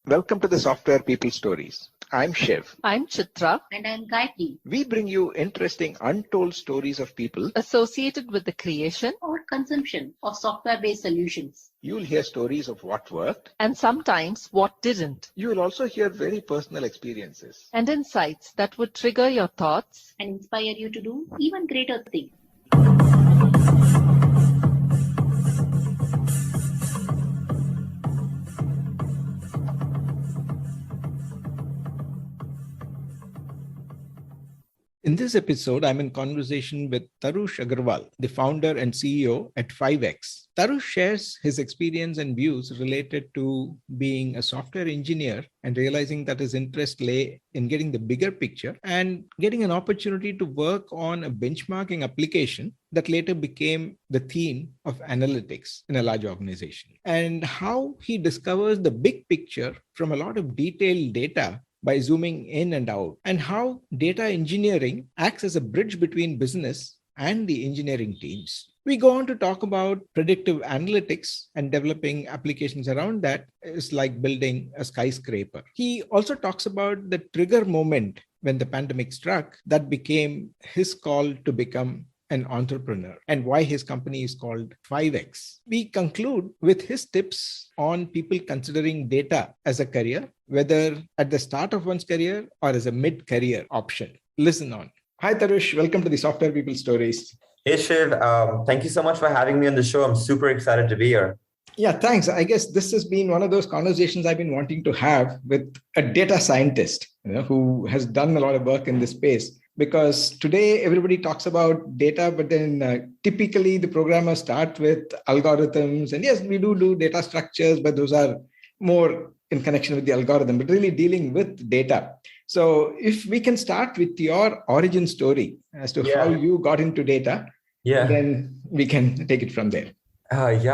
Welcome to the Software People Stories. I'm Shiv. I'm Chitra, And I'm Gayatri. We bring you interesting, untold stories of people. associated with the creation Or consumption of software-based solutions. You'll hear stories of what worked. and sometimes what didn't, You will also hear very personal experiences. and insights that would trigger your thoughts. And inspire you to do even greater things. In this episode, I'm in conversation with Tarush Aggarwal, the founder and CEO at 5X. Tarush shares his experience and views related to being a software engineer and realizing that his interest lay in getting the bigger picture and getting an opportunity to work on a benchmarking application that later became the theme of analytics in a large organization, and how he discovers the big picture from a lot of detailed data by zooming in and out, and how data engineering acts as a bridge between business and the engineering teams. We go on to talk about predictive analytics and developing applications around that is like building a skyscraper. He also talks about the trigger moment when the pandemic struck that became his call to become an entrepreneur and why his company is called 5X. We conclude with his tips on people considering data as a career, whether at the start of one's career or as a mid-career option. Listen on. Hi, Tarush. Welcome to the Software People Stories. Hey, Shiv. Thank you so much for having me on the show. I'm super excited to be here. Yeah, thanks. I guess this has been one of those conversations I've been wanting to have with a data scientist, who has done a lot of work in this space. Because today everybody talks about data, but then typically the programmers start with algorithms. And yes, we do data structures, but those are more in connection with the algorithm, but really dealing with data. So if we can start with your origin story as to how you got into data, then we can take it from there.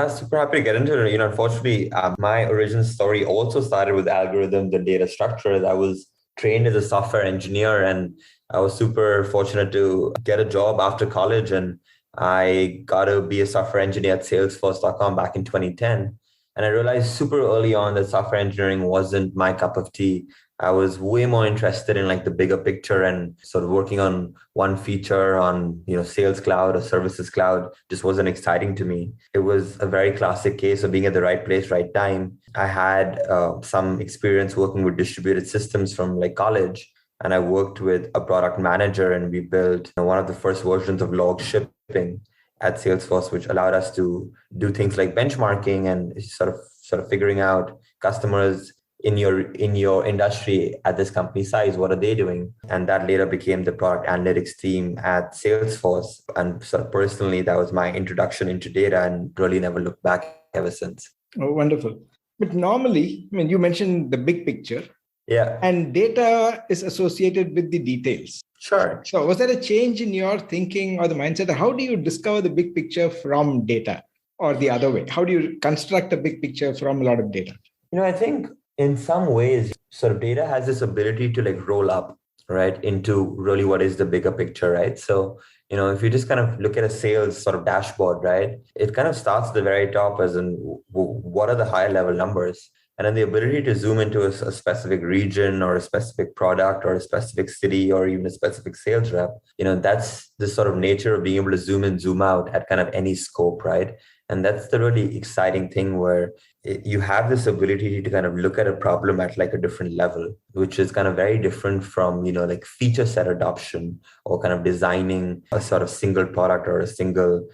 Super happy to get into it. Unfortunately, my origin story also started with algorithms and data structures. I was trained as a software engineer, and I was super fortunate to get a job after college, and I got to be a software engineer at Salesforce.com back in 2010. And I realized super early on that software engineering wasn't my cup of tea. I was way more interested in like the bigger picture and sort of working on one feature on, Sales Cloud or Services Cloud just wasn't exciting to me. It was a very classic case of being at the right place, right time. I had some experience working with distributed systems from like college, and I worked with a product manager, and we built one of the first versions of log shipping at Salesforce, which allowed us to do things like benchmarking and sort of figuring out customers in your industry at this company size, what are they doing? And that later became the product analytics team at Salesforce. And sort of personally, that was my introduction into data, and really never looked back ever since. Oh, wonderful. But normally, you mentioned the big picture. Yeah. And data is associated with the details. Sure. So was there a change in your thinking or the mindset? How do you discover the big picture from data, or the other way? How do you construct a big picture from a lot of data? I think in some ways, sort of data has this ability to like roll up, right, into really what is the bigger picture, right? So, if you just kind of look at a sales sort of dashboard, right, it kind of starts at the very top as in what are the higher level numbers? And then the ability to zoom into a specific region or a specific product or a specific city or even a specific sales rep, that's the sort of nature of being able to zoom in, zoom out at kind of any scope, right? And that's the really exciting thing where you have this ability to kind of look at a problem at like a different level, which is kind of very different from, like feature set adoption or kind of designing a sort of single product or a single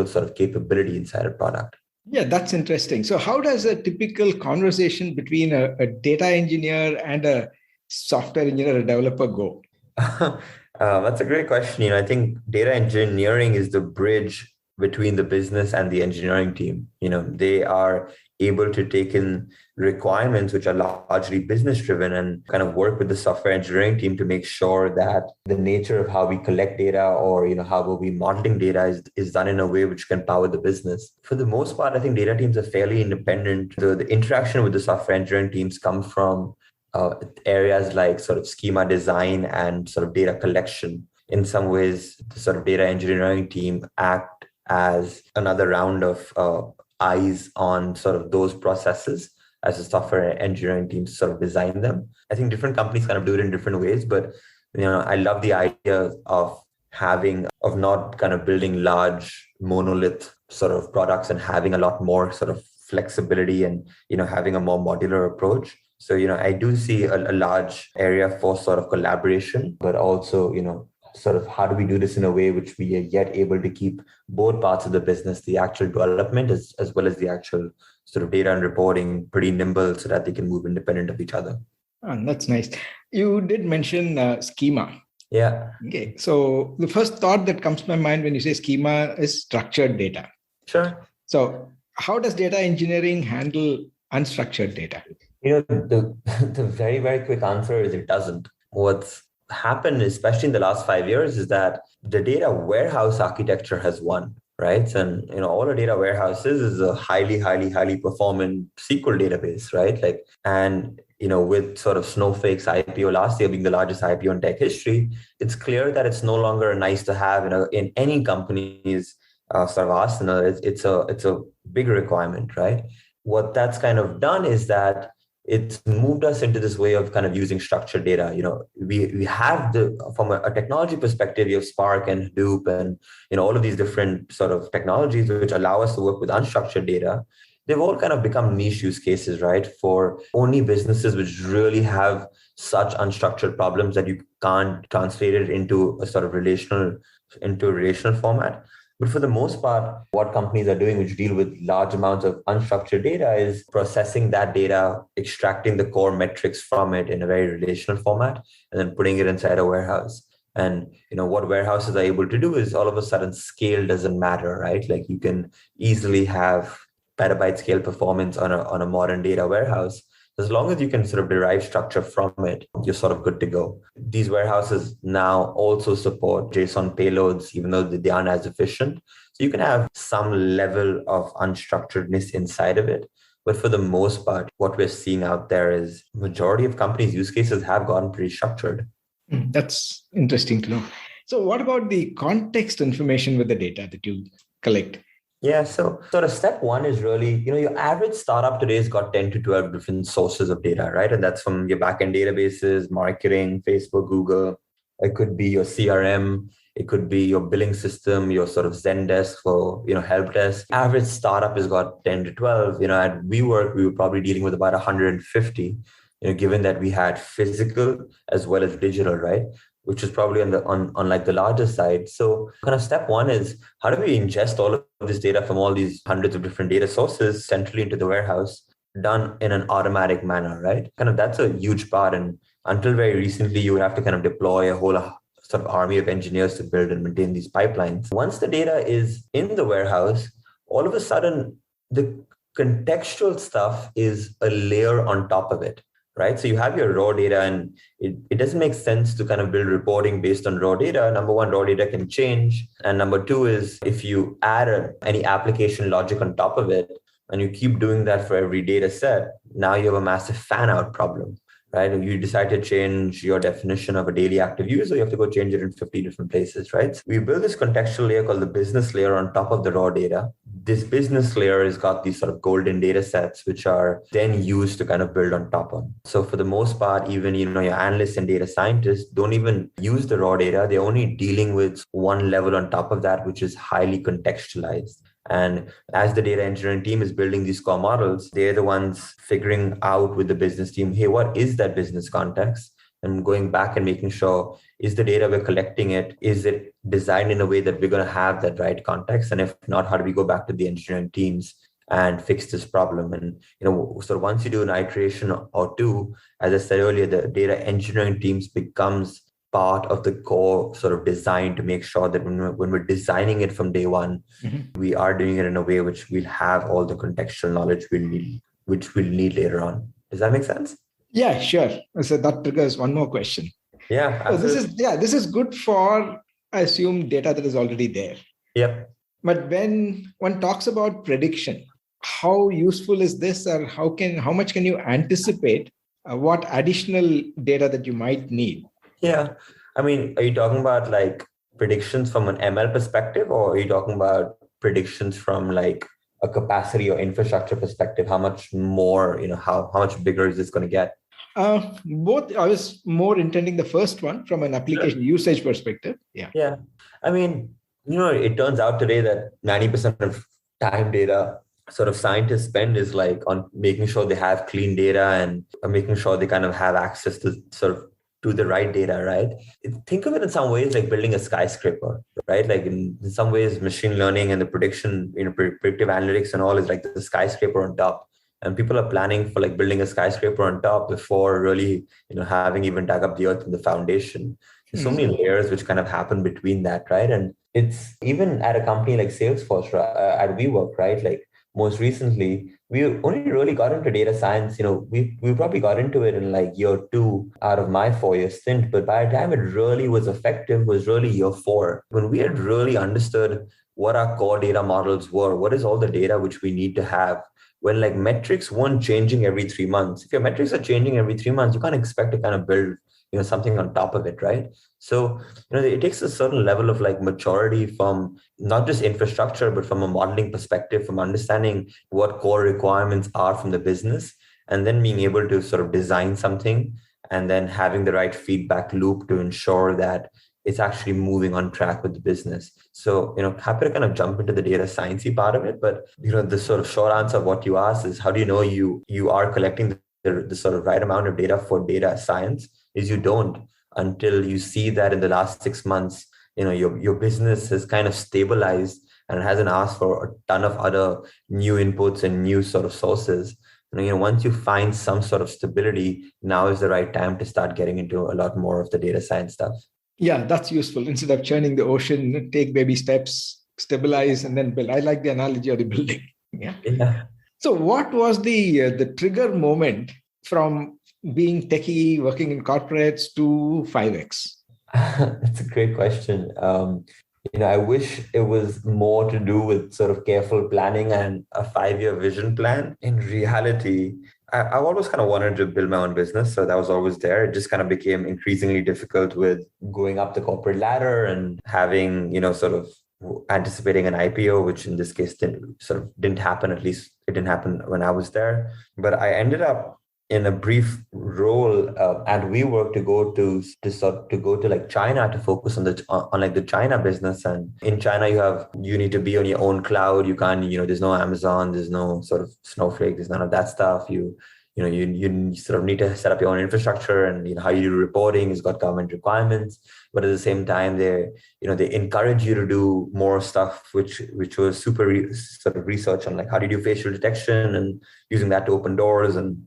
sort of capability inside a product. Yeah, that's interesting. So how does a typical conversation between a data engineer and a software engineer, a developer go? That's a great question. I think data engineering is the bridge between the business and the engineering team. They are able to take in requirements which are largely business driven and kind of work with the software engineering team to make sure that the nature of how we collect data or how we'll be modeling data is done in a way which can power the business. For the most part, I think data teams are fairly independent. The interaction with the software engineering teams come from areas like sort of schema design and sort of data collection. In some ways, the sort of data engineering team act as another round of eyes on sort of those processes as a software engineering team to sort of design them. I think different companies kind of do it in different ways, but I love the idea of not kind of building large monolith sort of products and having a lot more sort of flexibility and, having a more modular approach. So, I do see a large area for sort of collaboration, but also, sort of how do we do this in a way which we are yet able to keep both parts of the business, the actual development as well as the actual sort of data and reporting pretty nimble so that they can move independent of each other. Oh, that's nice. You did mention schema. Yeah. Okay. So the first thought that comes to my mind when you say schema is structured data. Sure. So how does data engineering handle unstructured data? The very, very quick answer is it doesn't. What's happened, especially in the last 5 years, is that the data warehouse architecture has won, right? And, all a data warehouses is a highly, highly, highly performant SQL database, right? With sort of Snowflake's IPO last year being the largest IPO in tech history, it's clear that it's no longer a nice to have in any company's sort of arsenal. It's a big requirement, right? What that's kind of done is that it's moved us into this way of kind of using structured data. We have from a technology perspective, you have Spark and Hadoop and, all of these different sort of technologies which allow us to work with unstructured data. They've all kind of become niche use cases, right? For only businesses which really have such unstructured problems that you can't translate it into a sort of relational format. But for the most part, what companies are doing, which deal with large amounts of unstructured data, is processing that data, extracting the core metrics from it in a very relational format, and then putting it inside a warehouse. And what warehouses are able to do is all of a sudden scale doesn't matter, right? Like you can easily have petabyte scale performance on a modern data warehouse. As long as you can sort of derive structure from it, you're sort of good to go. These warehouses now also support JSON payloads, even though they aren't as efficient. So you can have some level of unstructuredness inside of it. But for the most part, what we're seeing out there is majority of companies' use cases have gotten pretty structured. That's interesting to know. So what about the context information with the data that you collect? Yeah, so sort of step one is really, your average startup today has got 10 to 12 different sources of data, right? And that's from your backend databases, marketing, Facebook, Google. It could be your CRM. It could be your billing system, your sort of Zendesk for, help desk. Average startup has got 10 to 12. At WeWork, we were probably dealing with about 150, given that we had physical as well as digital, right? Which is probably on like the larger side. So kind of step one is how do we ingest all of this data from all these hundreds of different data sources centrally into the warehouse, done in an automatic manner, right? Kind of that's a huge part. And until very recently, you would have to kind of deploy a whole sort of army of engineers to build and maintain these pipelines. Once the data is in the warehouse, all of a sudden, the contextual stuff is a layer on top of it. Right. So you have your raw data and it doesn't make sense to kind of build reporting based on raw data. Number one, raw data can change. And number two is if you add any application logic on top of it and you keep doing that for every data set, now you have a massive fan out problem. Right? If you decide to change your definition of a daily active user, you have to go change it in 50 different places, right? So we build this contextual layer called the business layer on top of the raw data. This business layer has got these sort of golden data sets, which are then used to kind of build on top of. So for the most part, even, your analysts and data scientists don't even use the raw data. They're only dealing with one level on top of that, which is highly contextualized. And as the data engineering team is building these core models, they're the ones figuring out with the business team, hey, what is that business context? And going back and making sure, is the data we're collecting is it designed in a way that we're going to have that right context? And if not, how do we go back to the engineering teams and fix this problem? And, so once you do an iteration or two, as I said earlier, the data engineering teams becomes part of the core sort of design to make sure that when we're designing it from day one, we are doing it in a way which we'll have all the contextual knowledge which we'll need later on. Does that make sense? Yeah, sure. So that triggers one more question. Yeah. So this is good for, I assume, data that is already there. Yep. But when one talks about prediction, how useful is this, or how much can you anticipate what additional data that you might need? Yeah. I mean, are you talking about like predictions from an ML perspective, or are you talking about predictions from like a capacity or infrastructure perspective, how much more, how much bigger is this going to get? Both. I was more intending the first one from an application usage perspective. Yeah. Yeah. I mean, it turns out today that 90% of time data sort of scientists spend is like on making sure they have clean data and making sure they kind of have access to sort of to the right data, right? Think of it in some ways like building a skyscraper, right? Like in some ways, machine learning and the prediction, predictive analytics and all is like the skyscraper on top. And people are planning for like building a skyscraper on top before really, having even dug up the earth and the foundation. There's so many layers which kind of happen between that, right? And it's even at a company like Salesforce, at WeWork, right? Like most recently, we only really got into data science. We probably got into it in like year 2 out of my 4-year stint. But by the time it really was effective was really year 4, when we had really understood what our core data models were, what is all the data which we need to have, when like metrics weren't changing every 3 months. If your metrics are changing every 3 months, you can't expect to kind of build something on top of it, right? So, it takes a certain level of like maturity from not just infrastructure, but from a modeling perspective, from understanding what core requirements are from the business, and then being able to sort of design something and then having the right feedback loop to ensure that it's actually moving on track with the business. So, happy to kind of jump into the data sciencey part of it. But, the sort of short answer of what you asked is how do you know you are collecting the sort of right amount of data for data science is you don't until you see that in the last 6 months, your business has kind of stabilized and it hasn't asked for a ton of other new inputs and new sort of sources. Once you find some sort of stability, now is the right time to start getting into a lot more of the data science stuff. Yeah, that's useful. Instead of churning the ocean, take baby steps, stabilize, and then build. I like the analogy of the building. Yeah. So what was the trigger moment from being techie, working in corporates to 5X? That's a great question. I wish it was more to do with sort of careful planning and a 5-year vision plan. In reality, I've always kind of wanted to build my own business. So that was always there. It just kind of became increasingly difficult with going up the corporate ladder and having, sort of anticipating an IPO, which in this case didn't happen. At least it didn't happen when I was there. But I ended up in a brief role at WeWork to go to like China to focus on the China business. And in China, you need to be on your own cloud. You can't, there's no Amazon, there's no sort of Snowflake, there's none of that stuff. You sort of need to set up your own infrastructure, and how you do reporting has got government requirements. But at the same time, they encourage you to do more stuff, which was sort of research on like how do you do facial detection and using that to open doors, and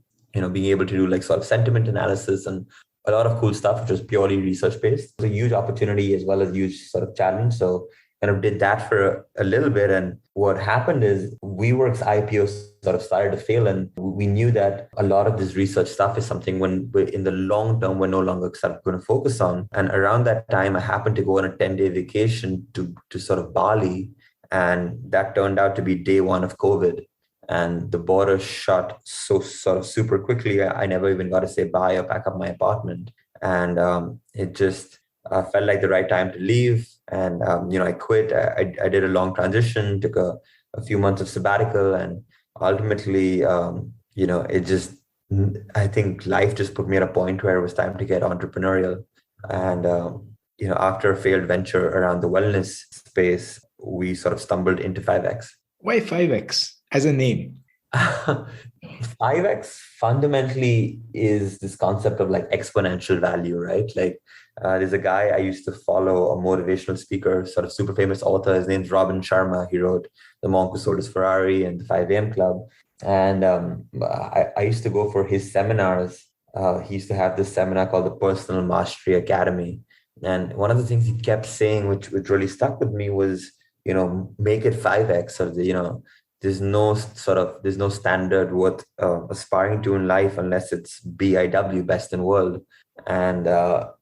being able to do like sort of sentiment analysis and a lot of cool stuff, which was purely research based. It's a huge opportunity as well as a huge sort of challenge. So kind of did that for a little bit. And what happened is WeWork's IPO sort of started to fail. And we knew that a lot of this research stuff is something when in the long term, we're no longer going to focus on. And around that time, I happened to go on a 10-day vacation to sort of Bali. And that turned out to be day 1 of COVID. And the border shut so sort of super quickly. I never even got to say bye or pack up my apartment. And it just felt like the right time to leave. And, I quit. I did a long transition, took a few months of sabbatical. And ultimately, it just, I think life just put me at a point where it was time to get entrepreneurial. And, after a failed venture around the wellness space, we sort of stumbled into 5X. Why 5X? As a name? 5X fundamentally is this concept of like exponential value, right? Like there's a guy I used to follow, a motivational speaker, sort of super famous author. His name's Robin Sharma. He wrote The Monk Who Sold His Ferrari and the 5 a.m. Club. And I used to go for his seminars. He used to have this seminar called the Personal Mastery Academy. And one of the things he kept saying, which really stuck with me was, make it 5X, or there's no standard worth aspiring to in life unless it's BIW, best in world. And a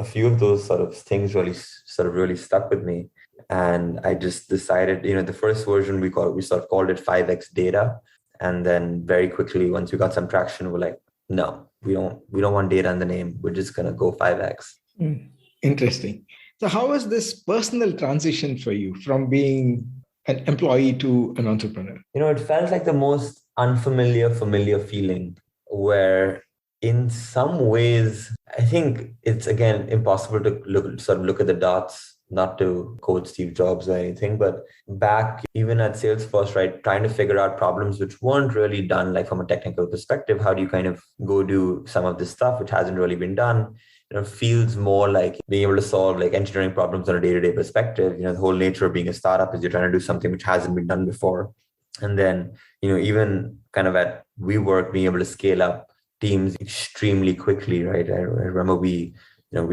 few of those sort of things really stuck with me. And I just decided, the first version we sort of called it 5X data. And then very quickly, once we got some traction, we're like, no, we don't want data in the name. We're just going to go 5X. Interesting. So how was this personal transition for you from being an employee to an entrepreneur? It felt like the most familiar feeling where in some ways, I think it's again impossible to look at the dots, not to quote Steve Jobs or anything, but back even at Salesforce, right, trying to figure out problems which weren't really done, like from a technical perspective, how do you kind of go do some of this stuff which hasn't really been done? Feels more like being able to solve like engineering problems on a day-to-day perspective. The whole nature of being a startup is you're trying to do something which hasn't been done before. And then, even kind of at WeWork, being able to scale up teams extremely quickly, right? I remember we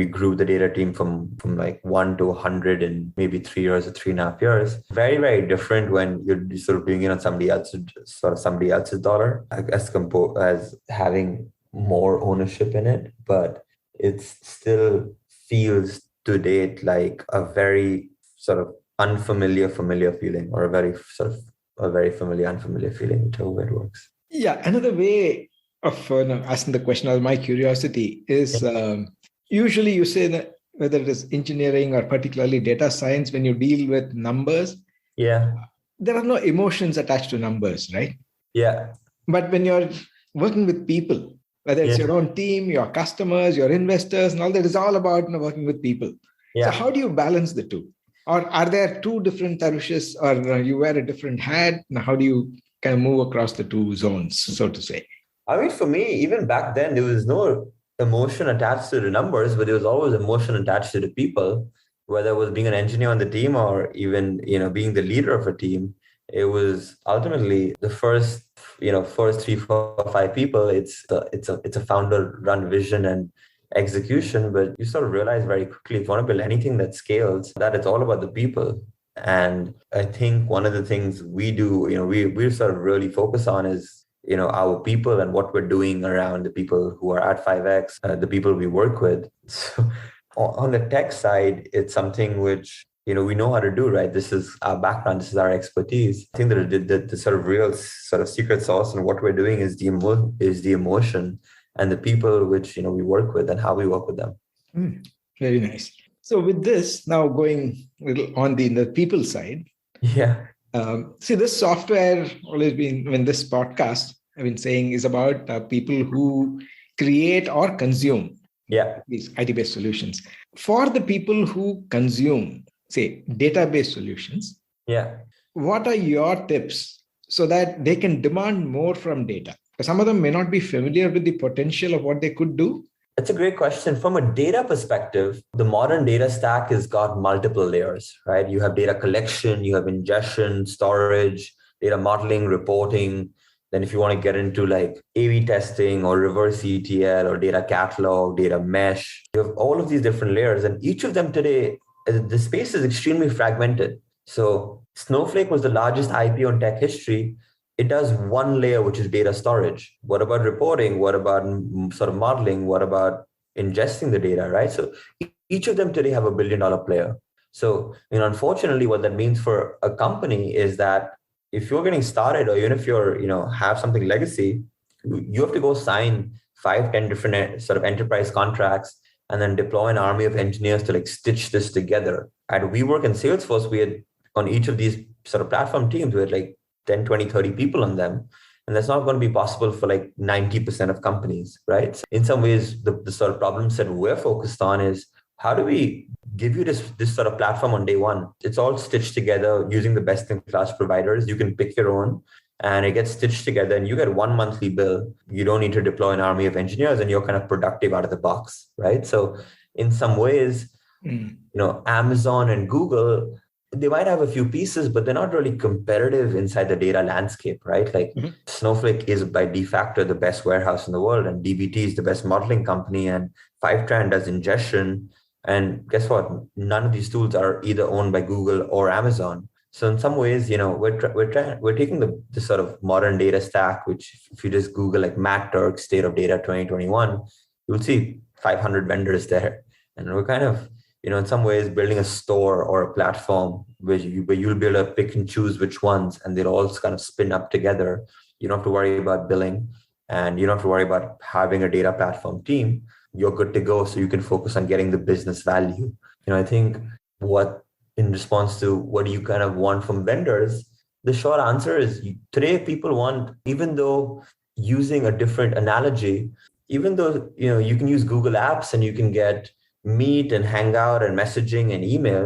grew the data team from like 1 to 100 in maybe 3 years or 3.5 years. Very, very different when you're sort of doing it on somebody else's dollar as having more ownership in it. But it still feels to date like a very sort of unfamiliar feeling, or a very familiar, unfamiliar feeling, whichever way it works. Yeah, another way of asking the question, or my curiosity is, usually you say that whether it is engineering or particularly data science, when you deal with numbers, there are no emotions attached to numbers, right? Yeah. But when you're working with people, whether it's your own team, your customers, your investors, and all that, is all about working with people. So how do you balance the two? Or are there two different Tarushes, or you wear a different hat? Now, how do you kind of move across the two zones, so to say? I mean, for me, even back then, there was no emotion attached to the numbers, but there was always emotion attached to the people, whether it was being an engineer on the team or even, being the leader of a team. It was ultimately the first 3, 4, 5 people. It's a founder-run vision and execution, but you sort of realize very quickly, if you want to build anything that scales, that it's all about the people. And I think one of the things we do, we sort of really focus on is, our people and what we're doing around the people who are at 5X, the people we work with. So on the tech side, it's something which, we know how to do, right? This is our background. This is our expertise. I think that the sort of real sort of secret sauce and what we're doing is the emotion and the people which, we work with and how we work with them. Very nice. So with this, now going a little on the people side. Yeah. See, this software always been, this podcast I've been saying is about people who create or consume these IT-based solutions. For the people who consume, say, database solutions, what are your tips so that they can demand more from data? Because some of them may not be familiar with the potential of what they could do. That's a great question. From a data perspective, the modern data stack has got multiple layers, right? You have data collection, you have ingestion, storage, data modeling, reporting. Then if you want to get into like A/B testing or reverse ETL or data catalog, data mesh, you have all of these different layers. And each of them today, the space is extremely fragmented. So Snowflake was the largest IP on tech history. It does one layer, which is data storage. What about reporting? What about sort of modeling? What about ingesting the data, right? So each of them today have $1 billion player. So, unfortunately, what that means for a company is that if you're getting started, or even if you're, have something legacy, you have to go sign 5, 10 different sort of enterprise contracts and then deploy an army of engineers to like stitch this together. At WeWork and Salesforce, we had on each of these sort of platform teams, we had like 10, 20, 30 people on them. And that's not going to be possible for like 90% of companies, right? So in some ways, the sort of problem set we're focused on is how do we give you this sort of platform on day one? It's all stitched together using the best in class providers. You can pick your own and it gets stitched together and you get one monthly bill. You don't need to deploy an army of engineers and you're kind of productive out of the box, right? So in some ways, Amazon and Google, they might have a few pieces, but they're not really competitive inside the data landscape, right? Like Snowflake is by de facto the best warehouse in the world, and dbt is the best modeling company, and Fivetran does ingestion. And guess what? None of these tools are either owned by Google or Amazon. So in some ways, we're taking the sort of modern data stack, which if you just Google like Matt Turk State of Data 2021, you'll see 500 vendors there. And we're kind of, in some ways building a store or a platform where you'll be able to pick and choose which ones, and they'll all kind of spin up together. You don't have to worry about billing, and you don't have to worry about having a data platform team. You're good to go. So you can focus on getting the business value. I think what in response to what do you kind of want from vendors, the short answer is today people want, even though using a different analogy, even though you can use Google Apps and you can get Meet and Hangout and messaging and email,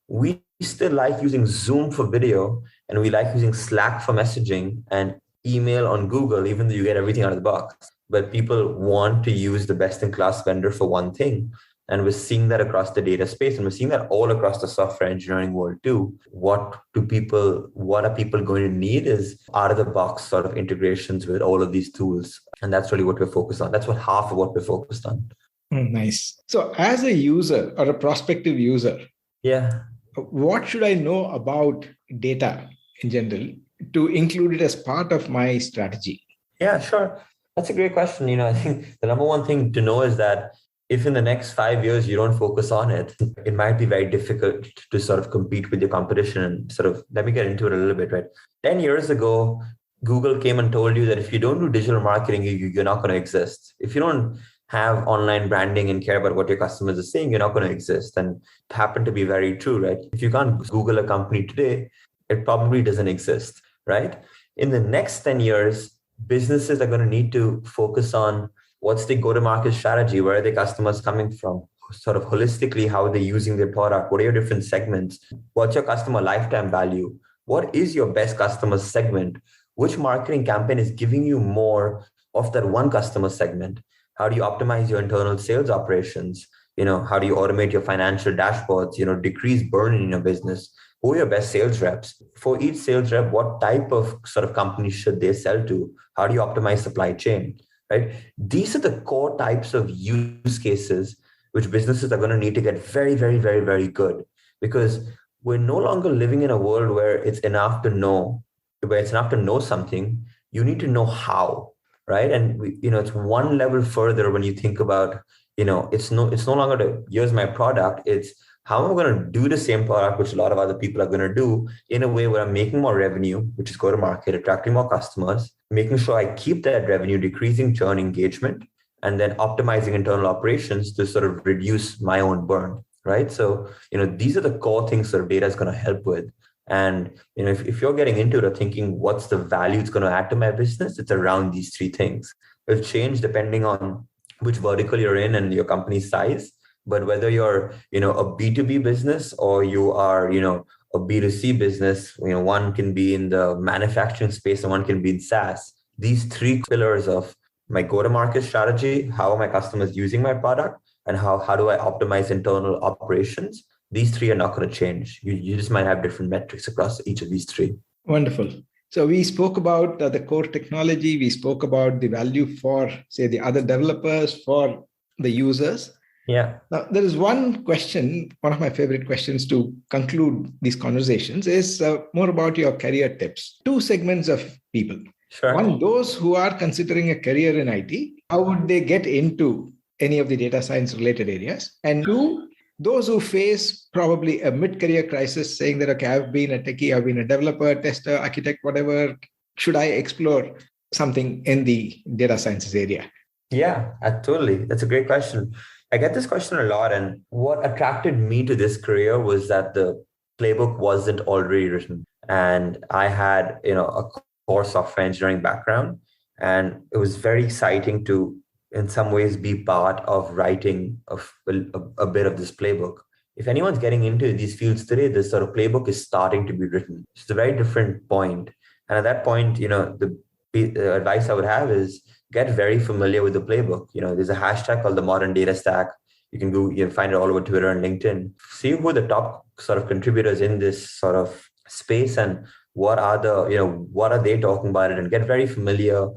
we still like using Zoom for video, and we like using Slack for messaging and email on Google, even though you get everything out of the box. But people want to use the best-in-class vendor for one thing. And we're seeing that across the data space, and we're seeing that all across the software engineering world too. What are people going to need is out-of-the-box sort of integrations with all of these tools. And that's really what we're focused on. That's what half of what we're focused on. Nice. So as a user or a prospective user, yeah, what should I know about data in general to include it as part of my strategy? Yeah, sure. That's a great question. I think the number one thing to know is that if in the next 5 years you don't focus on it, it might be very difficult to sort of compete with your competition. And sort of, let me get into it a little bit, right? 10 years ago, Google came and told you that if you don't do digital marketing, you're not going to exist. If you don't have online branding and care about what your customers are saying, you're not going to exist. And it happened to be very true, right? If you can't Google a company today, it probably doesn't exist, right? In the next 10 years, businesses are going to need to focus on what's the go-to-market strategy, where are the customers coming from, sort of holistically, how are they using their product, what are your different segments, what's your customer lifetime value, what is your best customer segment, which marketing campaign is giving you more of that one customer segment, how do you optimize your internal sales operations, how do you automate your financial dashboards, decrease burn in your business, who are your best sales reps? For each sales rep, what type of sort of company should they sell to? How do you optimize supply chain, right? These are the core types of use cases which businesses are going to need to get very, very, very, very good, because we're no longer living in a world where it's enough to know something. You need to know how, right? And it's one level further when you think about, it's no longer here's my product. It's how am I going to do the same product, which a lot of other people are going to do, in a way where I'm making more revenue, which is go to market, attracting more customers, making sure I keep that revenue, decreasing churn engagement, and then optimizing internal operations to sort of reduce my own burn, right? So, these are the core things that data is going to help with. And, if you're getting into it or thinking, what's the value it's going to add to my business? It's around these three things. It'll change depending on which vertical you're in and your company's size. But whether you're, a B2B business or you are, a B2C business, one can be in the manufacturing space and one can be in SaaS. These three pillars of my go-to-market strategy, how are my customers using my product, and how do I optimize internal operations? These three are not going to change. You just might have different metrics across each of these three. Wonderful. So we spoke about the core technology. We spoke about the value for, say, the other developers, for the users. Yeah. Now, there is one question, one of my favorite questions to conclude these conversations is more about your career tips. Two segments of people. Sure. One, those who are considering a career in IT, how would they get into any of the data science related areas? And two, those who face probably a mid-career crisis saying that, okay, I've been a techie, I've been a developer, tester, architect, whatever. Should I explore something in the data sciences area? Yeah, totally. That's a great question. I get this question a lot. And what attracted me to this career was that the playbook wasn't already written. And I had, a core software engineering background. And it was very exciting to, in some ways, be part of writing a bit of this playbook. If anyone's getting into these fields today, this sort of playbook is starting to be written. It's a very different point. And at that point, the advice I would have is get very familiar with the playbook. There's a hashtag called the modern data stack. You can go, find it all over Twitter and LinkedIn. See who are the top sort of contributors in this sort of space and what are they talking about it, and get very familiar,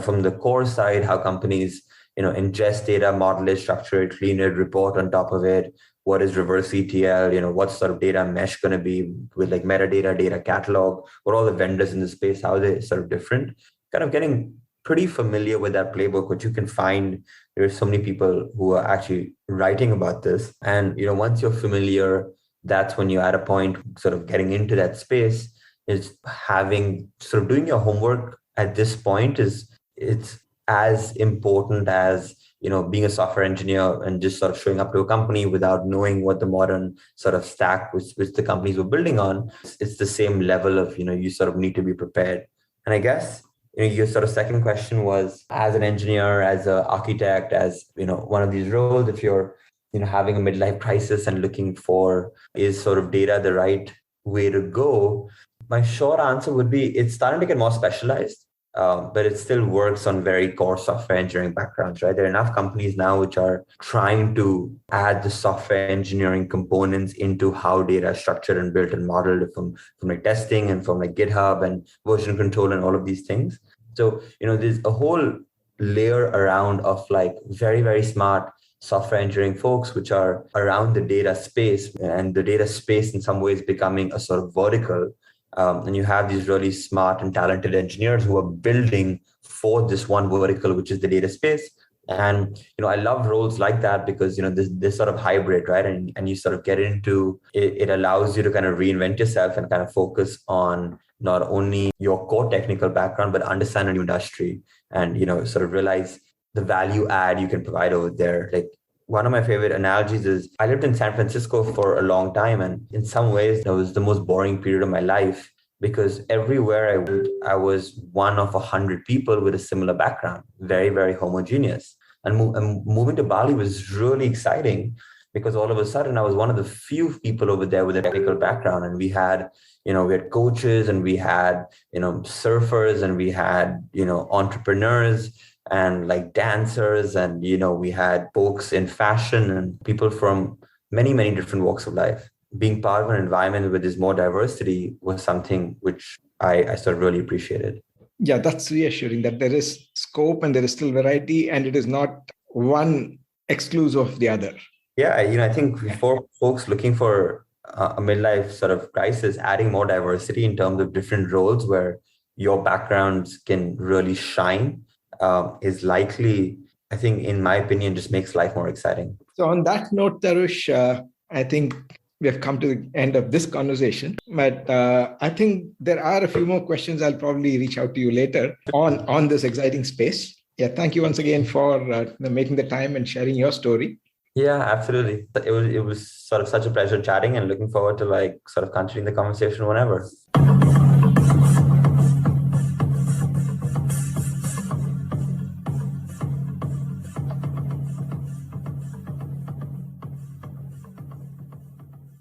from the core side, how companies, ingest data, model it, structure it, clean it, report on top of it. What is reverse ETL? What sort of data mesh going to be with like metadata, data catalog, what are all the vendors in the space, how are they sort of different? Kind of getting pretty familiar with that playbook, which you can find. There's so many people who are actually writing about this. And, once you're familiar, that's when you're at a point sort of getting into that space, is having doing your homework at this point it's as important as being a software engineer and just sort of showing up to a company without knowing what the modern sort of stack which the companies were building on. It's the same level of, you sort of need to be prepared. And I guess, your sort of second question was, as an engineer, as an architect, as, one of these roles, if you're, having a midlife crisis and looking for, is sort of data the right way to go? My short answer would be, it's starting to get more specialized. But it still works on very core software engineering backgrounds, right? There are enough companies now which are trying to add the software engineering components into how data is structured and built and modeled from like testing and from like GitHub and version control and all of these things. So, there's a whole layer around of like very, very smart software engineering folks which are around the data space, and the data space in some ways becoming a sort of vertical. And you have these really smart and talented engineers who are building for this one vertical, which is the data space. And, I love roles like that because, this sort of hybrid, right? And you sort of get into it, it allows you to kind of reinvent yourself and kind of focus on not only your core technical background, but understand a new industry and, sort of realize the value add you can provide over there. Like, one of my favorite analogies is I lived in San Francisco for a long time. And in some ways, that was the most boring period of my life because everywhere I went, I was one of 100 people with a similar background, very, very homogeneous. And moving to Bali was really exciting because all of a sudden I was one of the few people over there with a technical background. And we had, we had coaches and we had, surfers and we had, entrepreneurs and like dancers, and we had folks in fashion and people from many, many different walks of life. Being part of an environment where there's more diversity was something which I sort of really appreciated. Yeah, that's reassuring that there is scope and there is still variety, and it is not one exclusive of the other. Yeah, I think for folks looking for a midlife sort of crisis, adding more diversity in terms of different roles where your backgrounds can really shine is likely, I think, in my opinion, just makes life more exciting. So on that note, Tarush, I think we have come to the end of this conversation, but I think there are a few more questions. I'll probably reach out to you later on this exciting space. Yeah, thank you once again for making the time and sharing your story. Yeah, absolutely. It was sort of such a pleasure chatting, and looking forward to like sort of continuing the conversation whenever.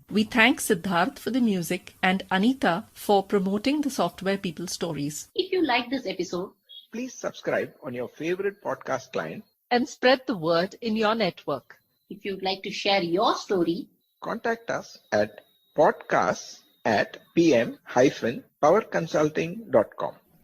We thank Siddharth for the music and Anita for promoting the Software People stories. If you like this episode, Please subscribe on your favorite podcast client. And spread the word in your network. if you'd like to share your story, Contact us at podcasts@pm-powerconsulting.com.